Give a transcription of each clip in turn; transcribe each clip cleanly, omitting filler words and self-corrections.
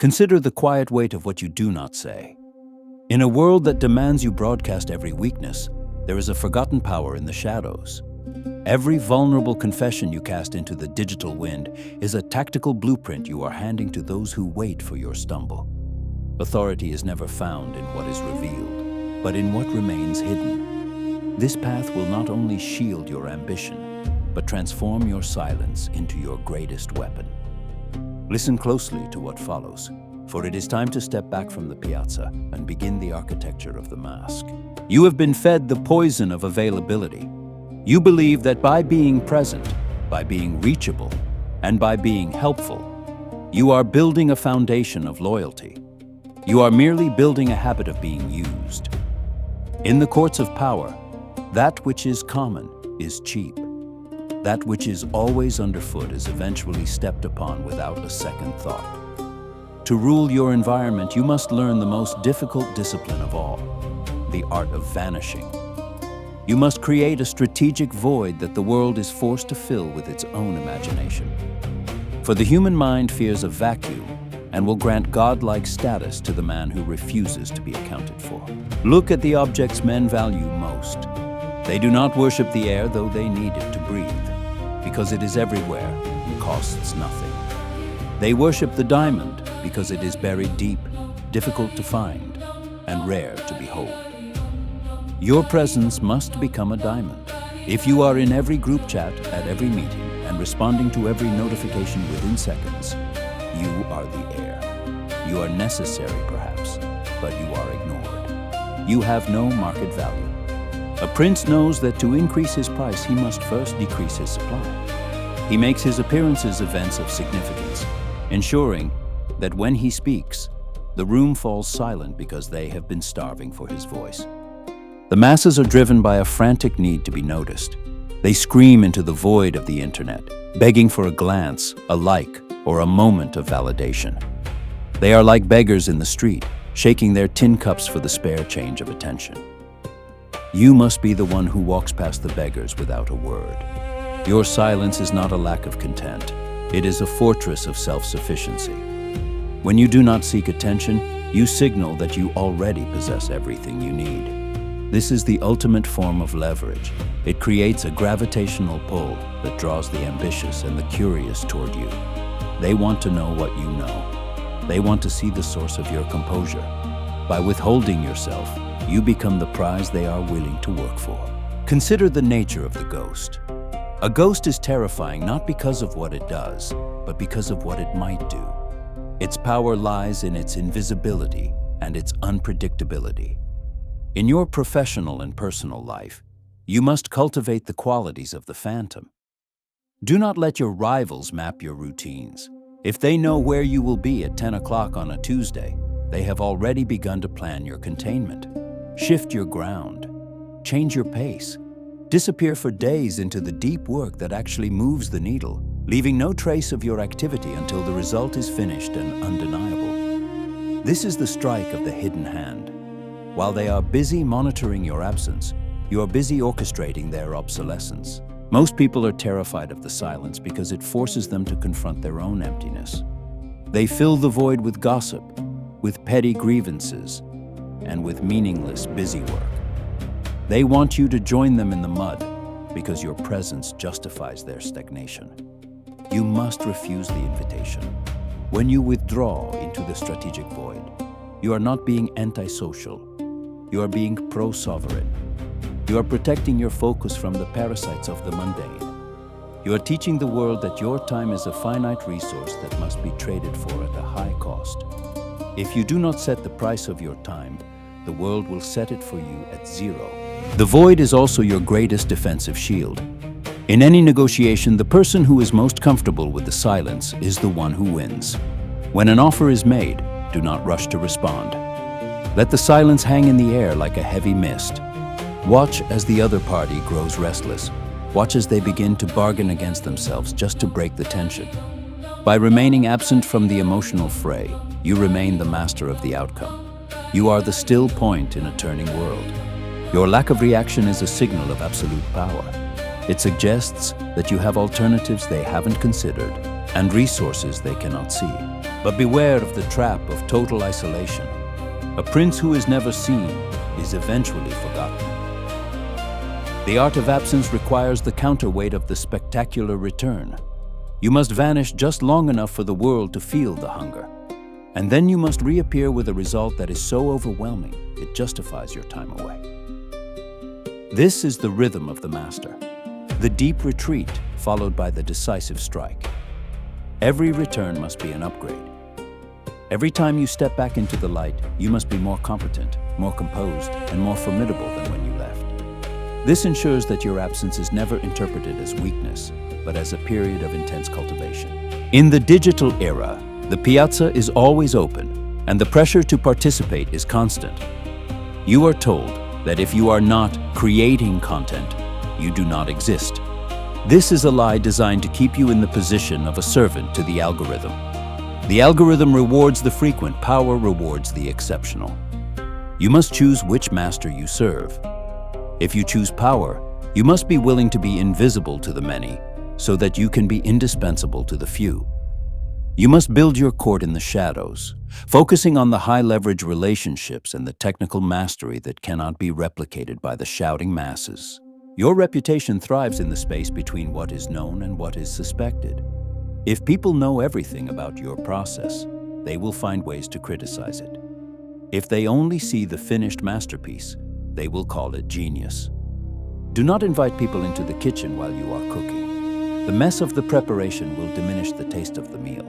Consider the quiet weight of what you do not say. In a world that demands you broadcast every weakness, there is a forgotten power in the shadows. Every vulnerable confession you cast into the digital wind is a tactical blueprint you are handing to those who wait for your stumble. Authority is never found in what is revealed, but in what remains hidden. This path will not only shield your ambition, but transform your silence into your greatest weapon. Listen closely to what follows, for it is time to step back from the piazza and begin the architecture of the mask. You have been fed the poison of availability. You believe that by being present, by being reachable, and by being helpful, you are building a foundation of loyalty. You are merely building a habit of being used. In the courts of power, that which is common is cheap. That which is always underfoot is eventually stepped upon without a second thought. To rule your environment, you must learn the most difficult discipline of all, the art of vanishing. You must create a strategic void that the world is forced to fill with its own imagination. For the human mind fears a vacuum and will grant godlike status to the man who refuses to be accounted for. Look at the objects men value most. They do not worship the air, though they need it to breathe, because it is everywhere and costs nothing. They worship the diamond because it is buried deep, difficult to find, and rare to behold. Your presence must become a diamond. If you are in every group chat, at every meeting, and responding to every notification within seconds, you are the air. You are necessary, perhaps, but you are ignored. You have no market value. A prince knows that to increase his price, he must first decrease his supply. He makes his appearances events of significance, ensuring that when he speaks, the room falls silent because they have been starving for his voice. The masses are driven by a frantic need to be noticed. They scream into the void of the internet, begging for a glance, a like, or a moment of validation. They are like beggars in the street, shaking their tin cups for the spare change of attention. You must be the one who walks past the beggars without a word. Your silence is not a lack of content. It is a fortress of self-sufficiency. When you do not seek attention, you signal that you already possess everything you need. This is the ultimate form of leverage. It creates a gravitational pull that draws the ambitious and the curious toward you. They want to know what you know. They want to see the source of your composure. By withholding yourself, you become the prize they are willing to work for. Consider the nature of the ghost. A ghost is terrifying not because of what it does, but because of what it might do. Its power lies in its invisibility and its unpredictability. In your professional and personal life, you must cultivate the qualities of the phantom. Do not let your rivals map your routines. If they know where you will be at 10 o'clock on a Tuesday, they have already begun to plan your containment. Shift your ground. Change your pace. Disappear for days into the deep work that actually moves the needle, leaving no trace of your activity until the result is finished and undeniable. This is the strike of the hidden hand. While they are busy monitoring your absence, you are busy orchestrating their obsolescence. Most people are terrified of the silence because it forces them to confront their own emptiness. They fill the void with gossip, with petty grievances, and with meaningless busy work. They want you to join them in the mud because your presence justifies their stagnation. You must refuse the invitation. When you withdraw into the strategic void, you are not being antisocial. You are being pro-sovereign. You are protecting your focus from the parasites of the mundane. You are teaching the world that your time is a finite resource that must be traded for at a high cost. If you do not set the price of your time, the world will set it for you at zero. The void is also your greatest defensive shield. In any negotiation, the person who is most comfortable with the silence is the one who wins. When an offer is made, do not rush to respond. Let the silence hang in the air like a heavy mist. Watch as the other party grows restless. Watch as they begin to bargain against themselves just to break the tension. By remaining absent from the emotional fray, you remain the master of the outcome. You are the still point in a turning world. Your lack of reaction is a signal of absolute power. It suggests that you have alternatives they haven't considered and resources they cannot see. But beware of the trap of total isolation. A prince who is never seen is eventually forgotten. The art of absence requires the counterweight of the spectacular return. You must vanish just long enough for the world to feel the hunger. And then you must reappear with a result that is so overwhelming, it justifies your time away. This is the rhythm of the master. The deep retreat followed by the decisive strike. Every return must be an upgrade. Every time you step back into the light, you must be more competent, more composed, and more formidable than when you left. This ensures that your absence is never interpreted as weakness, but as a period of intense cultivation. In the digital era, the piazza is always open, and the pressure to participate is constant. You are told that if you are not creating content, you do not exist. This is a lie designed to keep you in the position of a servant to the algorithm. The algorithm rewards the frequent, power rewards the exceptional. You must choose which master you serve. If you choose power, you must be willing to be invisible to the many, so that you can be indispensable to the few. You must build your court in the shadows, focusing on the high-leverage relationships and the technical mastery that cannot be replicated by the shouting masses. Your reputation thrives in the space between what is known and what is suspected. If people know everything about your process, they will find ways to criticize it. If they only see the finished masterpiece, they will call it genius. Do not invite people into the kitchen while you are cooking. The mess of the preparation will diminish the taste of the meal.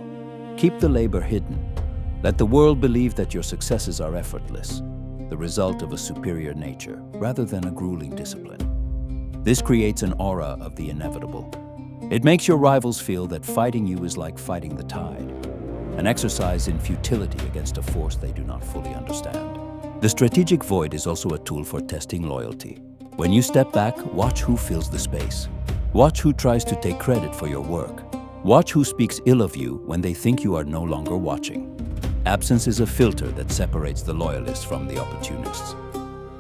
Keep the labor hidden. Let the world believe that your successes are effortless, the result of a superior nature, rather than a grueling discipline. This creates an aura of the inevitable. It makes your rivals feel that fighting you is like fighting the tide, an exercise in futility against a force they do not fully understand. The strategic void is also a tool for testing loyalty. When you step back, watch who fills the space. Watch who tries to take credit for your work. Watch who speaks ill of you when they think you are no longer watching. Absence is a filter that separates the loyalists from the opportunists.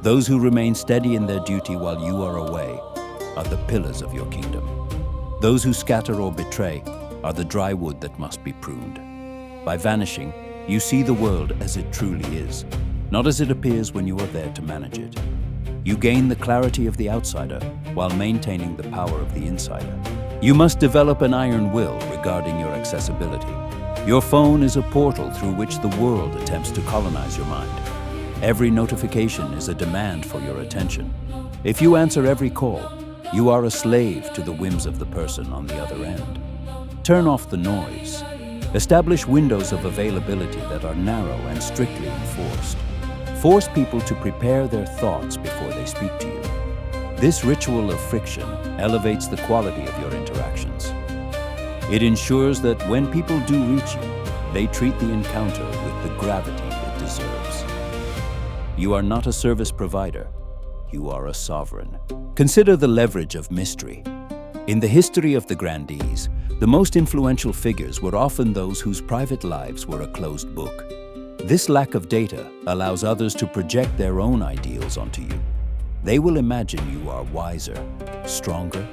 Those who remain steady in their duty while you are away are the pillars of your kingdom. Those who scatter or betray are the dry wood that must be pruned. By vanishing, you see the world as it truly is, not as it appears when you are there to manage it. You gain the clarity of the outsider while maintaining the power of the insider. You must develop an iron will regarding your accessibility. Your phone is a portal through which the world attempts to colonize your mind. Every notification is a demand for your attention. If you answer every call, you are a slave to the whims of the person on the other end. Turn off the noise. Establish windows of availability that are narrow and strictly enforced. Force people to prepare their thoughts before they speak to you. This ritual of friction elevates the quality of your interactions. It ensures that when people do reach you, they treat the encounter with the gravity it deserves. You are not a service provider. You are a sovereign. Consider the leverage of mystery. In the history of the grandees, the most influential figures were often those whose private lives were a closed book. This lack of data allows others to project their own ideals onto you. They will imagine you are wiser, stronger,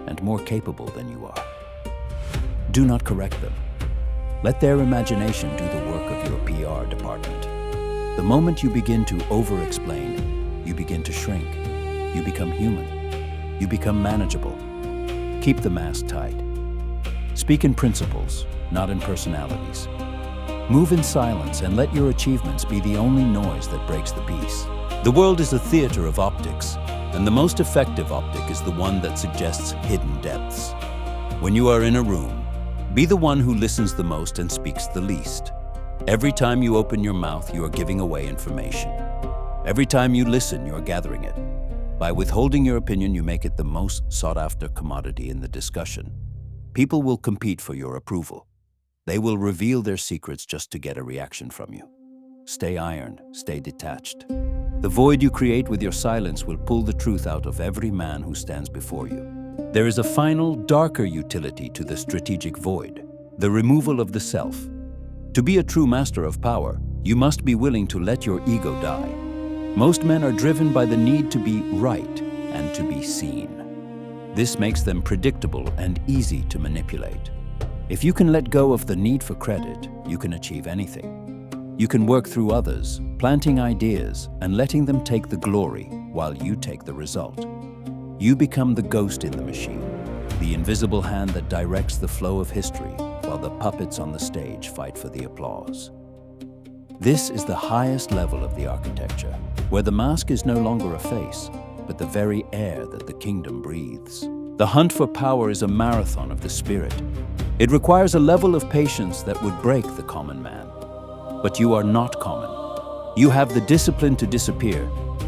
and more capable than you are. Do not correct them. Let their imagination do the work of your PR department. The moment you begin to over-explain, you begin to shrink. You become human. You become manageable. Keep the mask tight. Speak in principles, not in personalities. Move in silence and let your achievements be the only noise that breaks the peace. The world is a theater of optics, and the most effective optic is the one that suggests hidden depths. When you are in a room, be the one who listens the most and speaks the least. Every time you open your mouth, you are giving away information. Every time you listen, you are gathering it. By withholding your opinion, you make it the most sought-after commodity in the discussion. People will compete for your approval. They will reveal their secrets just to get a reaction from you. Stay iron, stay detached. The void you create with your silence will pull the truth out of every man who stands before you. There is a final, darker utility to the strategic void, the removal of the self. To be a true master of power, you must be willing to let your ego die. Most men are driven by the need to be right and to be seen. This makes them predictable and easy to manipulate. If you can let go of the need for credit, you can achieve anything. You can work through others, planting ideas and letting them take the glory while you take the result. You become the ghost in the machine, the invisible hand that directs the flow of history while the puppets on the stage fight for the applause. This is the highest level of the architecture, where the mask is no longer a face, but the very air that the kingdom breathes. The hunt for power is a marathon of the spirit. It requires a level of patience that would break the common man. But you are not common. You have the discipline to disappear,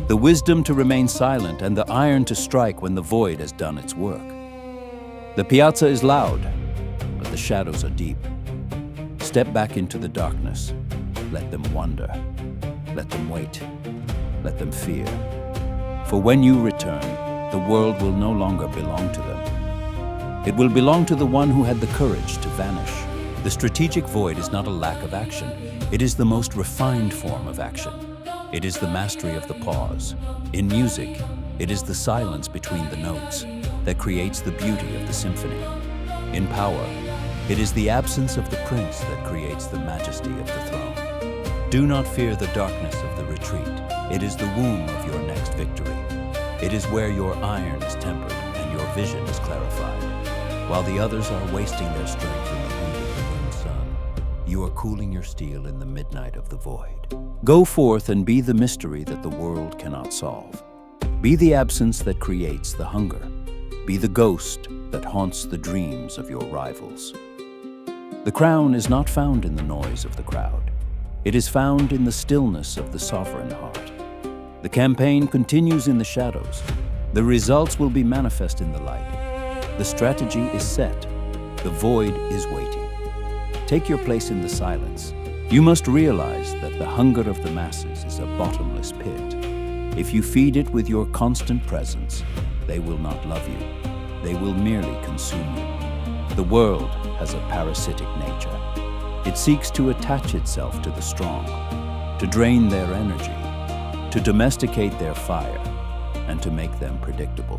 the wisdom to remain silent, and the iron to strike when the void has done its work. The piazza is loud, but the shadows are deep. Step back into the darkness. Let them wonder. Let them wait. Let them fear. For when you return, the world will no longer belong to them. It will belong to the one who had the courage to vanish. The strategic void is not a lack of action. It is the most refined form of action. It is the mastery of the pause. In music, it is the silence between the notes that creates the beauty of the symphony. In power, it is the absence of the prince that creates the majesty of the throne. Do not fear the darkness of the retreat. It is the womb of your next victory. It is where your iron is tempered and your vision is clarified. While the others are wasting their strength in the heat of the wind sun, you are cooling your steel in the midnight of the void. Go forth and be the mystery that the world cannot solve. Be the absence that creates the hunger. Be the ghost that haunts the dreams of your rivals. The crown is not found in the noise of the crowd. It is found in the stillness of the sovereign heart. The campaign continues in the shadows. The results will be manifest in the light. The strategy is set. The void is waiting. Take your place in the silence. You must realize that the hunger of the masses is a bottomless pit. If you feed it with your constant presence, they will not love you. They will merely consume you. The world has a parasitic nature. It seeks to attach itself to the strong, to drain their energy, to domesticate their fire, and to make them predictable.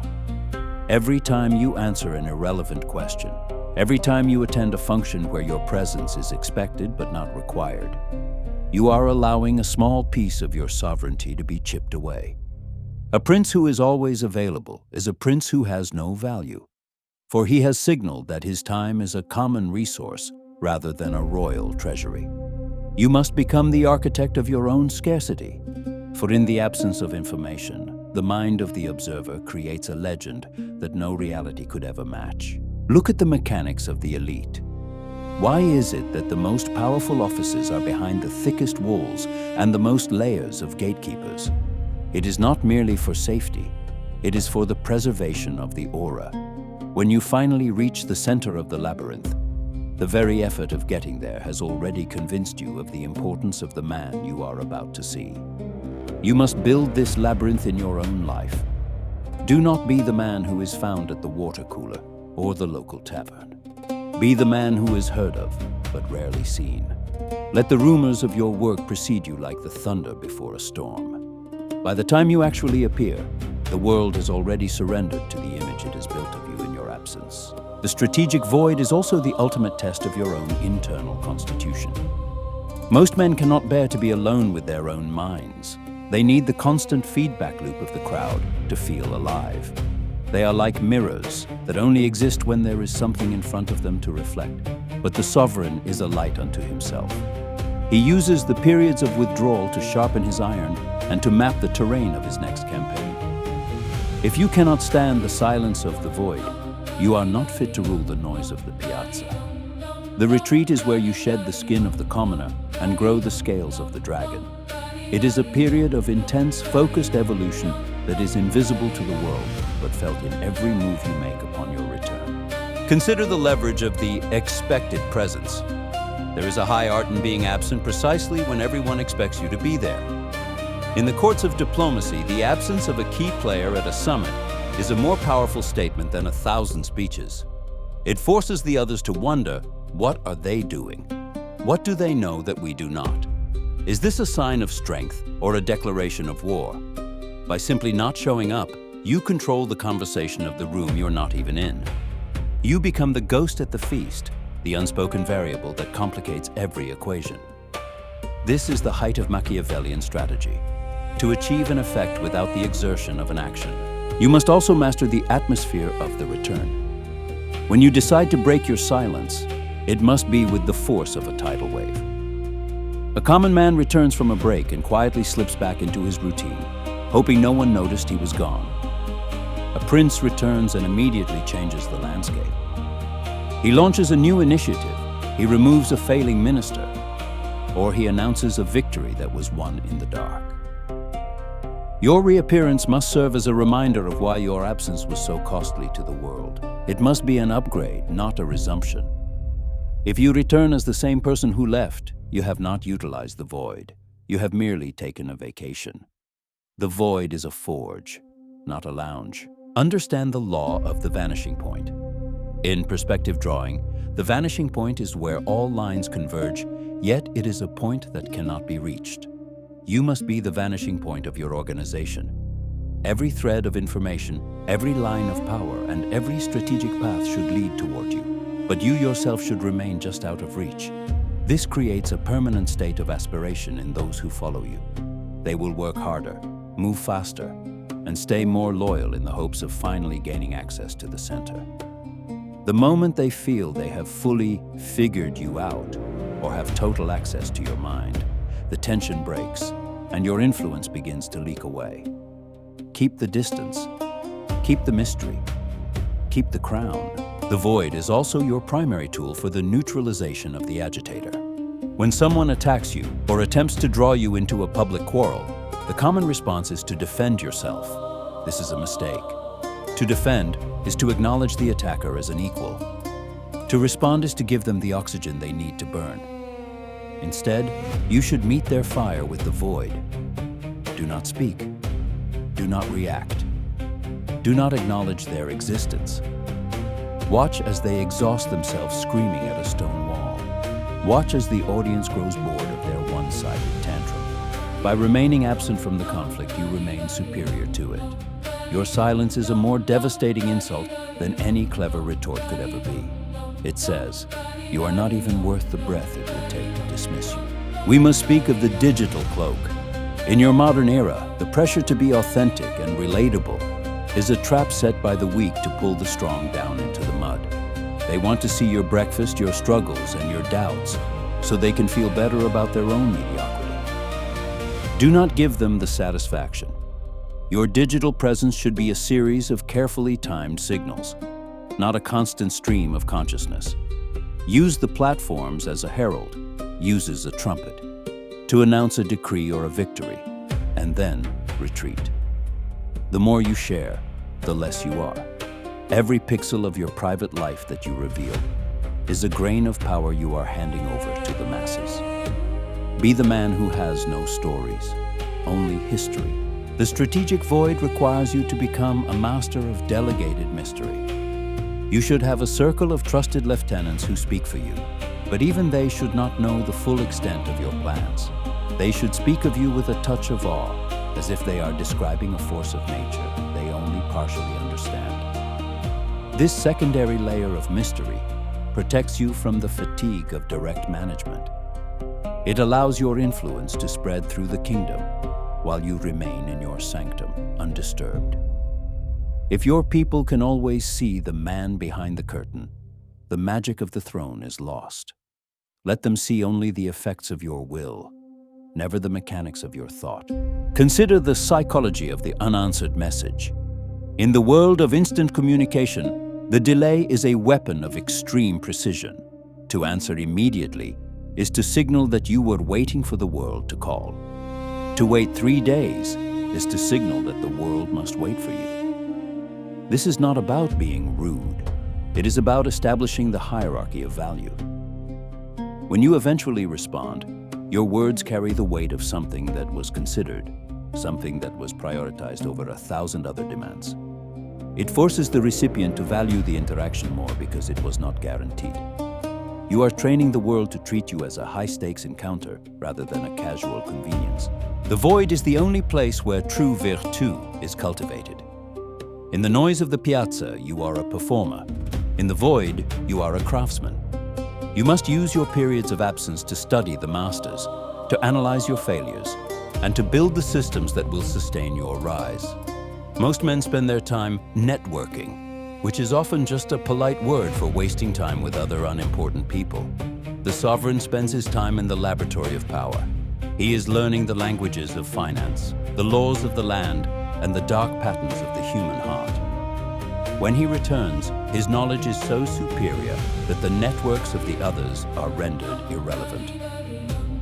Every time you answer an irrelevant question, every time you attend a function where your presence is expected but not required, you are allowing a small piece of your sovereignty to be chipped away. A prince who is always available is a prince who has no value, for he has signaled that his time is a common resource rather than a royal treasury. You must become the architect of your own scarcity, for in the absence of information, the mind of the observer creates a legend that no reality could ever match. Look at the mechanics of the elite. Why is it that the most powerful offices are behind the thickest walls and the most layers of gatekeepers? It is not merely for safety, it is for the preservation of the aura. When you finally reach the center of the labyrinth, the very effort of getting there has already convinced you of the importance of the man you are about to see. You must build this labyrinth in your own life. Do not be the man who is found at the water cooler or the local tavern. Be the man who is heard of, but rarely seen. Let the rumors of your work precede you like the thunder before a storm. By the time you actually appear, the world has already surrendered to the image it has built of you in your absence. The strategic void is also the ultimate test of your own internal constitution. Most men cannot bear to be alone with their own minds. They need the constant feedback loop of the crowd to feel alive. They are like mirrors that only exist when there is something in front of them to reflect. But the sovereign is a light unto himself. He uses the periods of withdrawal to sharpen his iron and to map the terrain of his next campaign. If you cannot stand the silence of the void, you are not fit to rule the noise of the piazza. The retreat is where you shed the skin of the commoner and grow the scales of the dragon. It is a period of intense, focused evolution that is invisible to the world, but felt in every move you make upon your return. Consider the leverage of the expected presence. There is a high art in being absent precisely when everyone expects you to be there. In the courts of diplomacy, the absence of a key player at a summit is a more powerful statement than 1,000 speeches. It forces the others to wonder, what are they doing? What do they know that we do not? Is this a sign of strength or a declaration of war? By simply not showing up, you control the conversation of the room you're not even in. You become the ghost at the feast, the unspoken variable that complicates every equation. This is the height of Machiavellian strategy, to achieve an effect without the exertion of an action. You must also master the atmosphere of the return. When you decide to break your silence, it must be with the force of a tidal wave. A common man returns from a break and quietly slips back into his routine, hoping no one noticed he was gone. A prince returns and immediately changes the landscape. He launches a new initiative, he removes a failing minister, or he announces a victory that was won in the dark. Your reappearance must serve as a reminder of why your absence was so costly to the world. It must be an upgrade, not a resumption. If you return as the same person who left, you have not utilized the void. You have merely taken a vacation. The void is a forge, not a lounge. Understand the law of the vanishing point. In perspective drawing, the vanishing point is where all lines converge, yet it is a point that cannot be reached. You must be the vanishing point of your organization. Every thread of information, every line of power, and every strategic path should lead toward you, but you yourself should remain just out of reach. This creates a permanent state of aspiration in those who follow you. They will work harder, move faster, and stay more loyal in the hopes of finally gaining access to the center. The moment they feel they have fully figured you out or have total access to your mind, the tension breaks and your influence begins to leak away. Keep the distance, keep the mystery, keep the crown. The void is also your primary tool for the neutralization of the agitator. When someone attacks you or attempts to draw you into a public quarrel, the common response is to defend yourself. This is a mistake. To defend is to acknowledge the attacker as an equal. To respond is to give them the oxygen they need to burn. Instead, you should meet their fire with the void. Do not speak. Do not react. Do not acknowledge their existence. Watch as they exhaust themselves screaming at a stone wall. Watch as the audience grows bored of their one-sided tantrum. By remaining absent from the conflict, you remain superior to it. Your silence is a more devastating insult than any clever retort could ever be. It says, you are not even worth the breath it would take to dismiss you. We must speak of the digital cloak. In your modern era, the pressure to be authentic and relatable is a trap set by the weak to pull the strong down into the mud. They want to see your breakfast, your struggles, and your doubts, so they can feel better about their own mediocrity. Do not give them the satisfaction. Your digital presence should be a series of carefully timed signals, not a constant stream of consciousness. Use the platforms as a herald, uses a trumpet, to announce a decree or a victory, and then retreat. The more you share, the less you are. Every pixel of your private life that you reveal is a grain of power you are handing over to the masses. Be the man who has no stories, only history. The strategic void requires you to become a master of delegated mystery. You should have a circle of trusted lieutenants who speak for you, but even they should not know the full extent of your plans. They should speak of you with a touch of awe, as if they are describing a force of nature they only partially understand. This secondary layer of mystery protects you from the fatigue of direct management. It allows your influence to spread through the kingdom while you remain in your sanctum undisturbed. If your people can always see the man behind the curtain, the magic of the throne is lost. Let them see only the effects of your will, never the mechanics of your thought. Consider the psychology of the unanswered message. In the world of instant communication, the delay is a weapon of extreme precision. To answer immediately is to signal that you were waiting for the world to call. To wait 3 days is to signal that the world must wait for you. This is not about being rude. It is about establishing the hierarchy of value. When you eventually respond, your words carry the weight of something that was considered, something that was prioritized over 1,000 other demands. It forces the recipient to value the interaction more because it was not guaranteed. You are training the world to treat you as a high-stakes encounter rather than a casual convenience. The void is the only place where true virtue is cultivated. In the noise of the piazza, you are a performer. In the void, you are a craftsman. You must use your periods of absence to study the masters, to analyze your failures, and to build the systems that will sustain your rise. Most men spend their time networking, which is often just a polite word for wasting time with other unimportant people. The sovereign spends his time in the laboratory of power. He is learning the languages of finance, the laws of the land, and the dark patterns of the human heart. When he returns, his knowledge is so superior that the networks of the others are rendered irrelevant.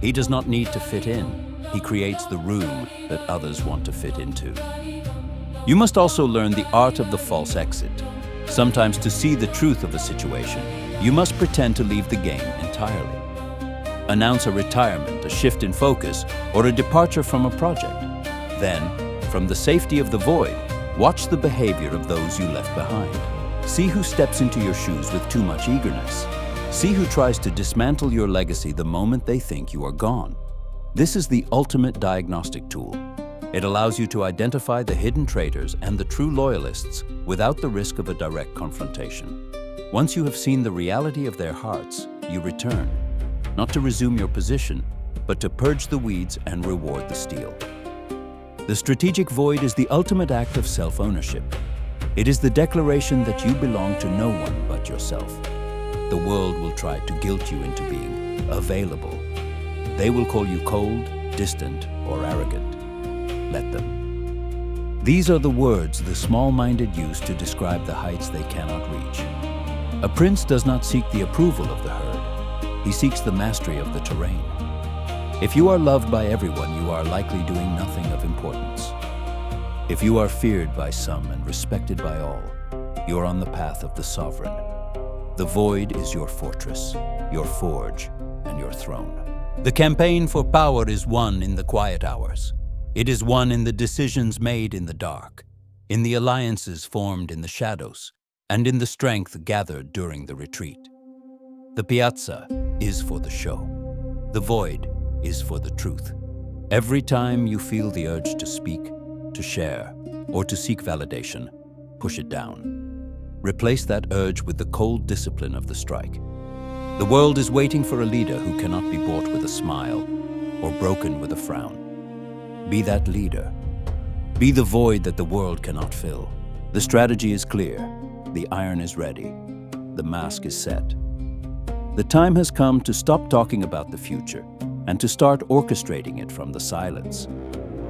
He does not need to fit in. He creates the room that others want to fit into. You must also learn the art of the false exit. Sometimes to see the truth of a situation, you must pretend to leave the game entirely. Announce a retirement, a shift in focus, or a departure from a project. Then, from the safety of the void, watch the behavior of those you left behind. See who steps into your shoes with too much eagerness. See who tries to dismantle your legacy the moment they think you are gone. This is the ultimate diagnostic tool. It allows you to identify the hidden traitors and the true loyalists without the risk of a direct confrontation. Once you have seen the reality of their hearts, you return, not to resume your position, but to purge the weeds and reward the steel. The strategic void is the ultimate act of self-ownership. It is the declaration that you belong to no one but yourself. The world will try to guilt you into being available. They will call you cold, distant, or arrogant. Let them. These are the words the small-minded use to describe the heights they cannot reach. A prince does not seek the approval of the herd. He seeks the mastery of the terrain. If you are loved by everyone, you are likely doing nothing of importance. If you are feared by some and respected by all, you are on the path of the sovereign. The void is your fortress, your forge, and your throne. The campaign for power is won in the quiet hours. It is won in the decisions made in the dark, in the alliances formed in the shadows, and in the strength gathered during the retreat. The piazza is for the show. The void is for the truth. Every time you feel the urge to speak, to share, or to seek validation, push it down. Replace that urge with the cold discipline of the strike. The world is waiting for a leader who cannot be bought with a smile or broken with a frown. Be that leader. Be the void that the world cannot fill. The strategy is clear. The iron is ready. The mask is set. The time has come to stop talking about the future and to start orchestrating it from the silence.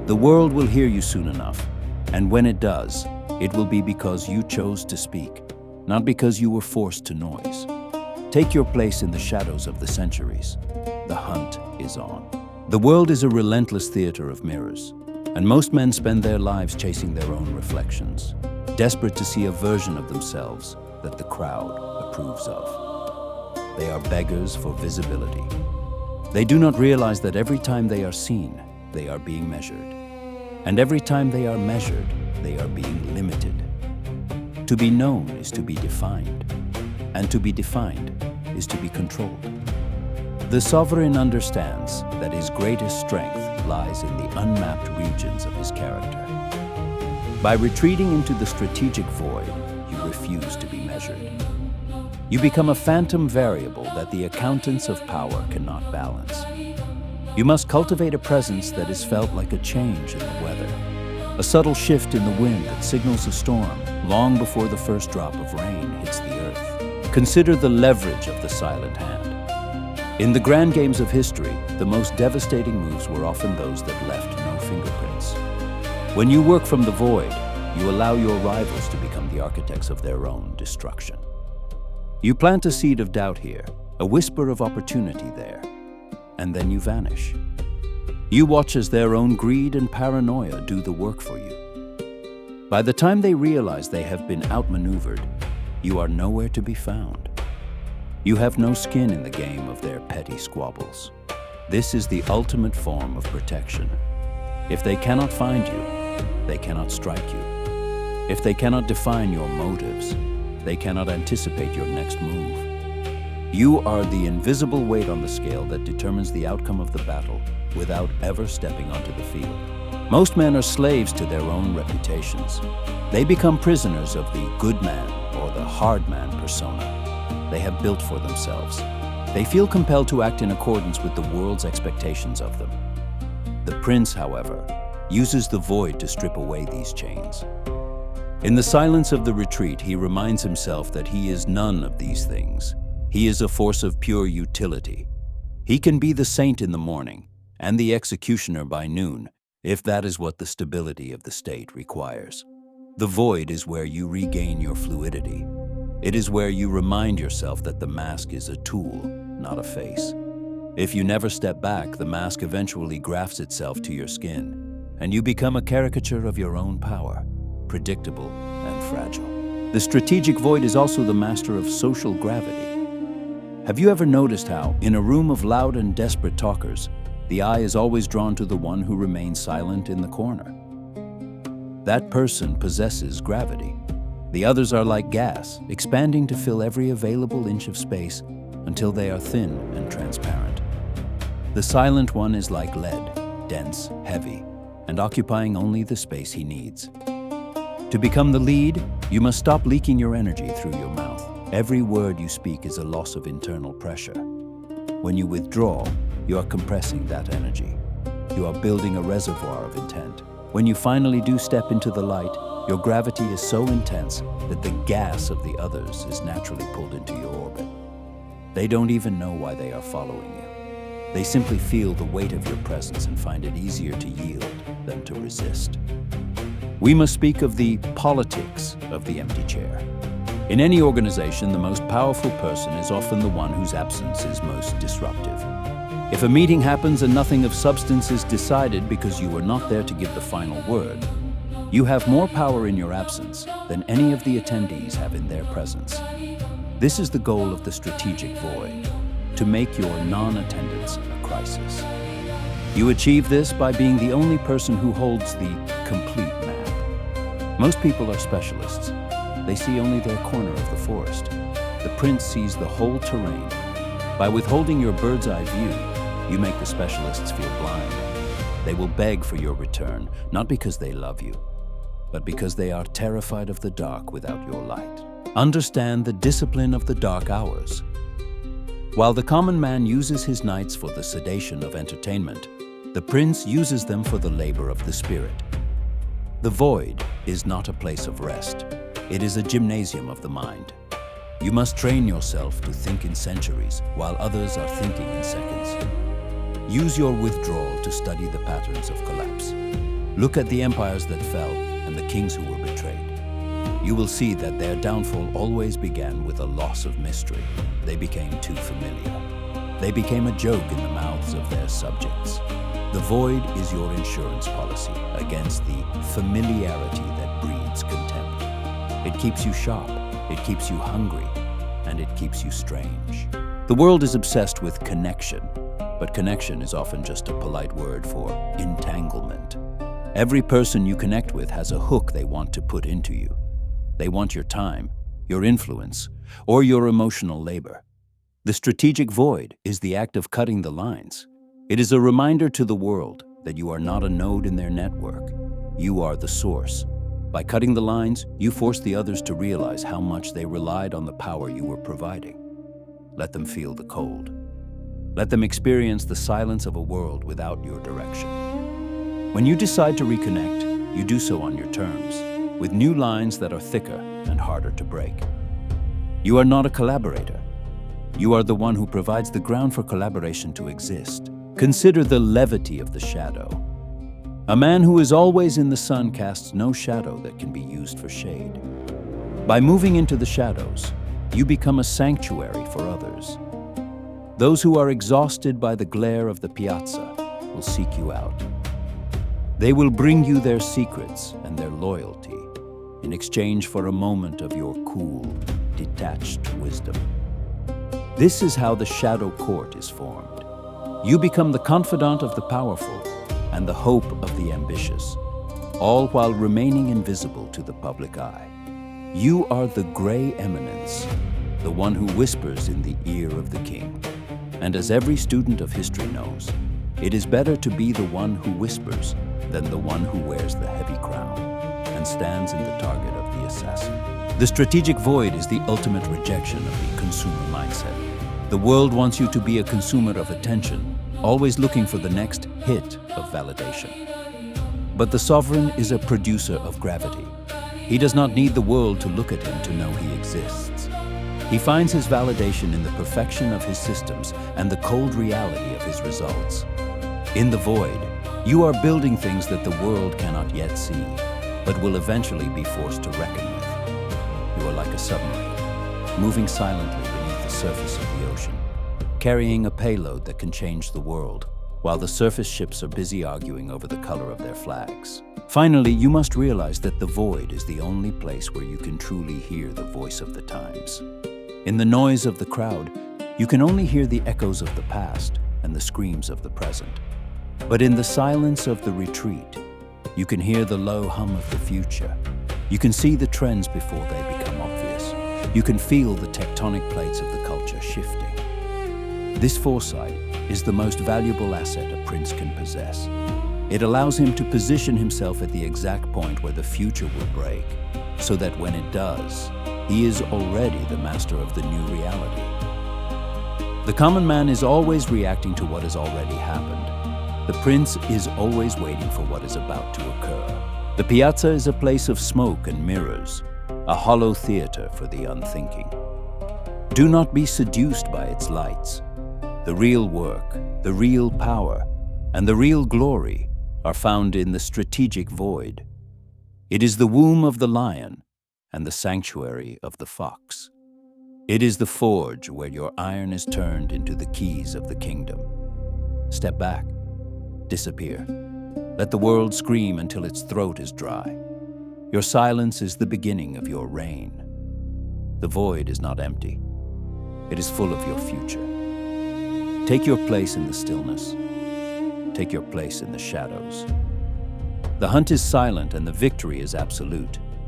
The world will hear you soon enough, and when it does, it will be because you chose to speak, not because you were forced to noise. Take your place in the shadows of the centuries. The hunt is on. The world is a relentless theater of mirrors, and most men spend their lives chasing their own reflections, desperate to see a version of themselves that the crowd approves of. They are beggars for visibility. They do not realize that every time they are seen, they are being measured. And every time they are measured, they are being limited. To be known is to be defined, and to be defined is to be controlled. The sovereign understands that his greatest strength lies in the unmapped regions of his character. By retreating into the strategic void, you refuse to be measured. You become a phantom variable that the accountants of power cannot balance. You must cultivate a presence that is felt like a change in the weather, a subtle shift in the wind that signals a storm long before the first drop of rain hits the earth. Consider the leverage of the silent hand. In the grand games of history, the most devastating moves were often those that left no fingerprints. When you work from the void, you allow your rivals to become the architects of their own destruction. You plant a seed of doubt here, a whisper of opportunity there, and then you vanish. You watch as their own greed and paranoia do the work for you. By the time they realize they have been outmaneuvered, you are nowhere to be found. You have no skin in the game of their petty squabbles. This is the ultimate form of protection. If they cannot find you, they cannot strike you. If they cannot define your motives, they cannot anticipate your next move. You are the invisible weight on the scale that determines the outcome of the battle without ever stepping onto the field. Most men are slaves to their own reputations. They become prisoners of the good man or the hard man persona they have built for themselves. They feel compelled to act in accordance with the world's expectations of them. The prince, however, uses the void to strip away these chains. In the silence of the retreat, he reminds himself that he is none of these things. He is a force of pure utility. He can be the saint in the morning and the executioner by noon, if that is what the stability of the state requires. The void is where you regain your fluidity. It is where you remind yourself that the mask is a tool, not a face. If you never step back, the mask eventually grafts itself to your skin, and you become a caricature of your own power, predictable and fragile. The strategic void is also the master of social gravity. Have you ever noticed how, in a room of loud and desperate talkers, the eye is always drawn to the one who remains silent in the corner? That person possesses gravity. The others are like gas, expanding to fill every available inch of space until they are thin and transparent. The silent one is like lead, dense, heavy, and occupying only the space he needs. To become the lead, you must stop leaking your energy through your mouth. Every word you speak is a loss of internal pressure. When you withdraw, you are compressing that energy. You are building a reservoir of intent. When you finally do step into the light, your gravity is so intense that the gas of the others is naturally pulled into your orbit. They don't even know why they are following you. They simply feel the weight of your presence and find it easier to yield than to resist. We must speak of the politics of the empty chair. In any organization, the most powerful person is often the one whose absence is most disruptive. If a meeting happens and nothing of substance is decided because you were not there to give the final word, you have more power in your absence than any of the attendees have in their presence. This is the goal of the strategic void, to make your non-attendance a crisis. You achieve this by being the only person who holds the complete map. Most people are specialists. They see only their corner of the forest. The prince sees the whole terrain. By withholding your bird's eye view, you make the specialists feel blind. They will beg for your return, not because they love you, but because they are terrified of the dark without your light. Understand the discipline of the dark hours. While the common man uses his nights for the sedation of entertainment, the prince uses them for the labor of the spirit. The void is not a place of rest. It is a gymnasium of the mind. You must train yourself to think in centuries while others are thinking in seconds. Use your withdrawal to study the patterns of collapse. Look at the empires that fell and the kings who were betrayed. You will see that their downfall always began with a loss of mystery. They became too familiar. They became a joke in the mouths of their subjects. The void is your insurance policy against the familiarity that breeds contempt. It keeps you sharp, it keeps you hungry, and it keeps you strange. The world is obsessed with connection, but connection is often just a polite word for entanglement. Every person you connect with has a hook they want to put into you. They want your time, your influence, or your emotional labor. The strategic void is the act of cutting the lines. It is a reminder to the world that you are not a node in their network. You are the source. By cutting the lines, you force the others to realize how much they relied on the power you were providing. Let them feel the cold. Let them experience the silence of a world without your direction. When you decide to reconnect, you do so on your terms, with new lines that are thicker and harder to break. You are not a collaborator. You are the one who provides the ground for collaboration to exist. Consider the levity of the shadow. A man who is always in the sun casts no shadow that can be used for shade. By moving into the shadows, you become a sanctuary for others. Those who are exhausted by the glare of the piazza will seek you out. They will bring you their secrets and their loyalty in exchange for a moment of your cool, detached wisdom. This is how the shadow court is formed. You become the confidant of the powerful and the hope of the ambitious, all while remaining invisible to the public eye. You are the gray eminence, the one who whispers in the ear of the king. And as every student of history knows, it is better to be the one who whispers than the one who wears the heavy crown and stands in the target of the assassin. The strategic void is the ultimate rejection of the consumer mindset. The world wants you to be a consumer of attention, always looking for the next hit of validation. But the sovereign is a producer of gravity. He does not need the world to look at him to know he exists. He finds his validation in the perfection of his systems and the cold reality of his results. In the void, you are building things that the world cannot yet see, but will eventually be forced to reckon with. You are like a submarine, moving silently beneath the surface of the ocean, carrying a payload that can change the world, while the surface ships are busy arguing over the color of their flags. Finally, you must realize that the void is the only place where you can truly hear the voice of the times. In the noise of the crowd, you can only hear the echoes of the past and the screams of the present. But in the silence of the retreat, you can hear the low hum of the future. You can see the trends before they become obvious. You can feel the tectonic plates of the culture shifting. This foresight is the most valuable asset a prince can possess. It allows him to position himself at the exact point where the future will break, so that when it does, he is already the master of the new reality. The common man is always reacting to what has already happened. The prince is always waiting for what is about to occur. The piazza is a place of smoke and mirrors, a hollow theater for the unthinking. Do not be seduced by its lights. The real work, the real power, and the real glory are found in the strategic void. It is the womb of the lion and the sanctuary of the fox. It is the forge where your iron is turned into the keys of the kingdom. Step back. Disappear. Let the world scream until its throat is dry. Your silence is the beginning of your reign. The void is not empty. It is full of your future. Take your place in the stillness. Take your place in the shadows. The hunt is silent and the victory is absolute.